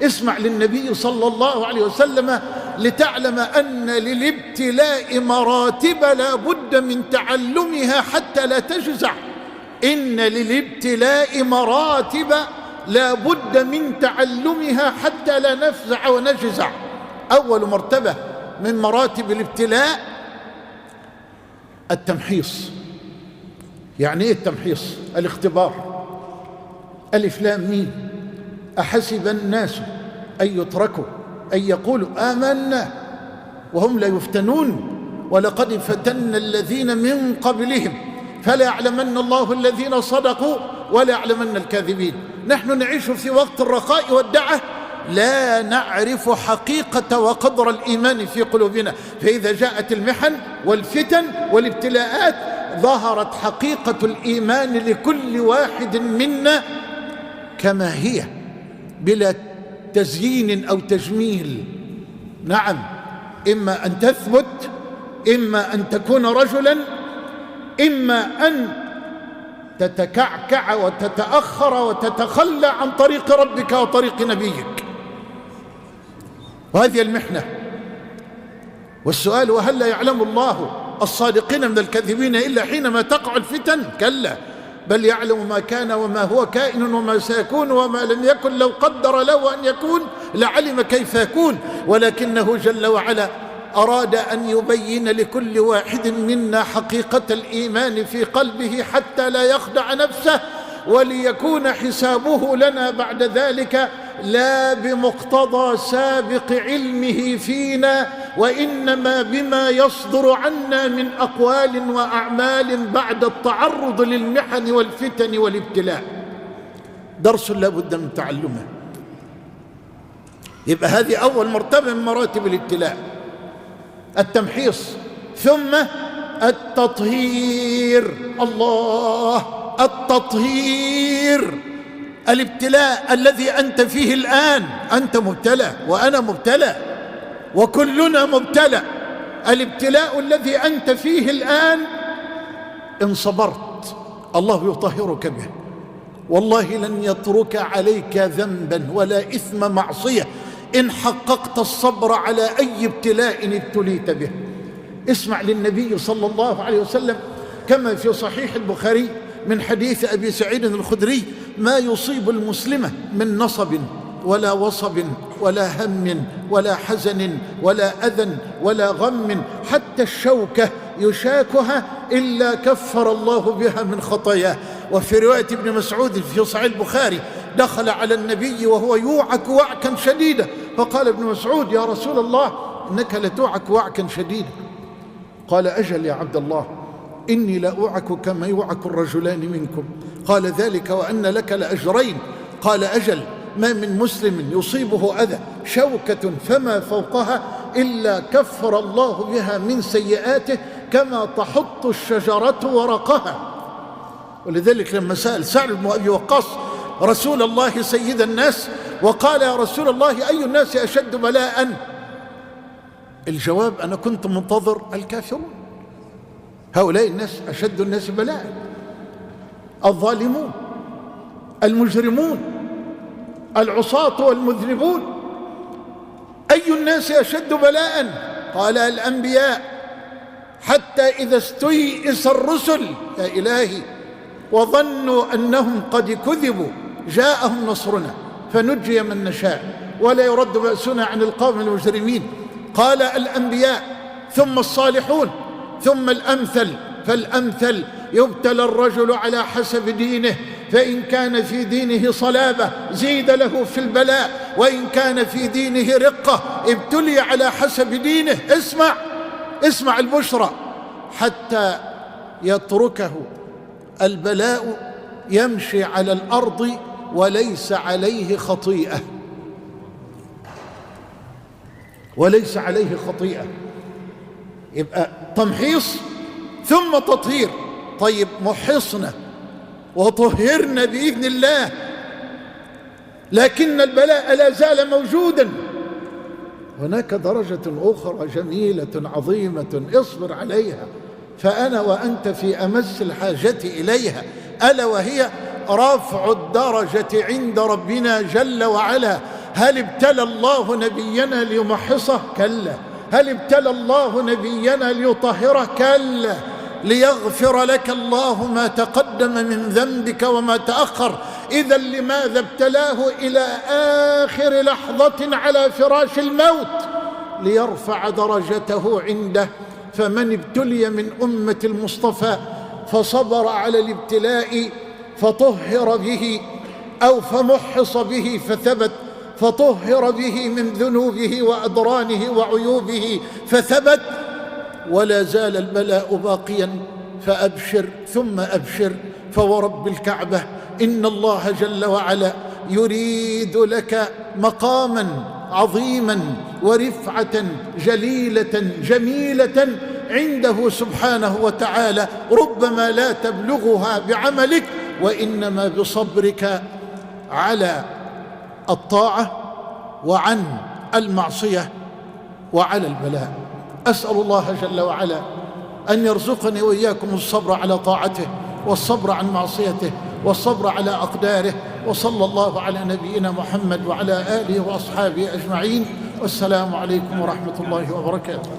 اسمع للنبي صلى الله عليه وسلم لتعلم أن للابتلاء مراتب لا بد من تعلمها حتى لا تجزع. إن للابتلاء مراتب لا بد من تعلمها حتى لا نفزع ونجزع. أول مرتبة من مراتب الابتلاء التمحيص. يعني إيه التمحيص؟ الاختبار. ألف لام ميم. أحسب الناس أن يتركوا أن يقولوا آمنا وهم لا يفتنون ولقد فتنا الذين من قبلهم فلا يعلمن الله الذين صدقوا ولا يعلمن الكاذبين. نحن نعيش في وقت الرخاء والدعة لا نعرف حقيقة وقدر الإيمان في قلوبنا، فإذا جاءت المحن والفتن والابتلاءات ظهرت حقيقة الإيمان لكل واحد منا كما هي بلا تزيين أو تجميل. نعم، إما أن تثبت، إما أن تكون رجلا، إما أن تتكعكع وتتأخر وتتخلى عن طريق ربك وطريق نبيك. وهذه المحنة. والسؤال: وهل لا يعلم الله الصادقين من الكاذبين إلا حينما تقع الفتن؟ كلا، بل يعلم ما كان وما هو كائن وما سيكون وما لم يكن لو قدر له أن يكون لعلم كيف يكون، ولكنه جل وعلا أراد أن يبين لكل واحد منا حقيقة الإيمان في قلبه حتى لا يخدع نفسه، وليكون حسابه لنا بعد ذلك لا بمقتضى سابق علمه فينا، وإنما بما يصدر عنا من أقوال وأعمال بعد التعرض للمحن والفتن والابتلاء. درس لا بد من تعلمه. يبقى هذه أول مرتبة من مراتب الابتلاء، التمحيص. ثم التطهير. الله، التطهير. الابتلاء الذي أنت فيه الآن، أنت مبتلى وأنا مبتلى وكلنا مبتلى. الابتلاء الذي أنت فيه الآن إن صبرت الله يطهرك به، والله لن يترك عليك ذنبا ولا إثم معصية إن حققت الصبر على أي ابتلاء ابتليت به. اسمع للنبي صلى الله عليه وسلم كما في صحيح البخاري من حديث أبي سعيد الخدري: ما يصيب المسلمة من نصب ولا وصب ولا هم ولا حزن ولا أذى ولا غم حتى الشوكة يشاكها إلا كفر الله بها من خطاياه. وفي رواية ابن مسعود في صحيح البخاري: دخل على النبي وهو يوعك وعكا شديدا، فقال ابن مسعود: يا رسول الله إنك لتوعك وعكا شديدا. قال: أجل يا عبد الله، إني لأوعك كما يوعك الرجلان منكم. قال: ذلك وأن لك لأجرين. قال: أجل، ما من مسلم يصيبه أذى شوكة فما فوقها إلا كفر الله بها من سيئاته كما تحط الشجرة ورقها. ولذلك لما سأل سعد بن أبي وقاص رسول الله سيد الناس وقال: يا رسول الله أي الناس أشد بلاء؟ الجواب: أنا كنت منتظر الكافرون، هؤلاء الناس أشد الناس بلاء، الظالمون المجرمون العصاة والمذنبون. أي الناس أشد بلاء؟ قال: الأنبياء، حتى إذا استيئس الرسل يا إلهي وظنوا أنهم قد كذبوا جاءهم نصرنا فنجي من نشاء ولا يرد بأسنا عن القوم المجرمين. قال: الأنبياء، ثم الصالحون، ثم الأمثل فالأمثل. يبتلى الرجل على حسب دينه، فإن كان في دينه صلابة زيد له في البلاء، وإن كان في دينه رقة ابتلي على حسب دينه. اسمع البشرى: حتى يتركه البلاء يمشي على الأرض وليس عليه خطيئة، وليس عليه خطيئة. يبقى تمحيص ثم تطهير. طيب، محصنا وطهرنا بإذن الله، لكن البلاء لا زال موجودا. هناك درجة أخرى جميلة عظيمة اصبر عليها، فأنا وأنت في أمس الحاجة إليها، ألا وهي رفع الدرجة عند ربنا جل وعلا. هل ابتلى الله نبينا ليمحصه؟ كلا. هل ابتلى الله نبينا ليطهره؟ كلا. ليغفر لك الله ما تقدم من ذنبك وما تأخر. إذا لماذا ابتلاه إلى آخر لحظة على فراش الموت؟ ليرفع درجته عنده. فمن ابتلي من أمة المصطفى فصبر على الابتلاء فطهر به، أو فمحص به فثبت، فطهر به من ذنوبه وأدرانه وعيوبه فثبت، ولا زال البلاء باقيا. فأبشر ثم أبشر، فورب الكعبة إن الله جل وعلا يريد لك مقاما عظيما ورفعة جليلة جميلة عنده سبحانه وتعالى، ربما لا تبلغها بعملك، وإنما بصبرك على الطاعة وعن المعصية وعلى البلاء. أسأل الله جل وعلا أن يرزقني وإياكم الصبر على طاعته، والصبر عن معصيته، والصبر على أقداره. وصلى الله على نبينا محمد وعلى آله وأصحابه أجمعين، والسلام عليكم ورحمة الله وبركاته.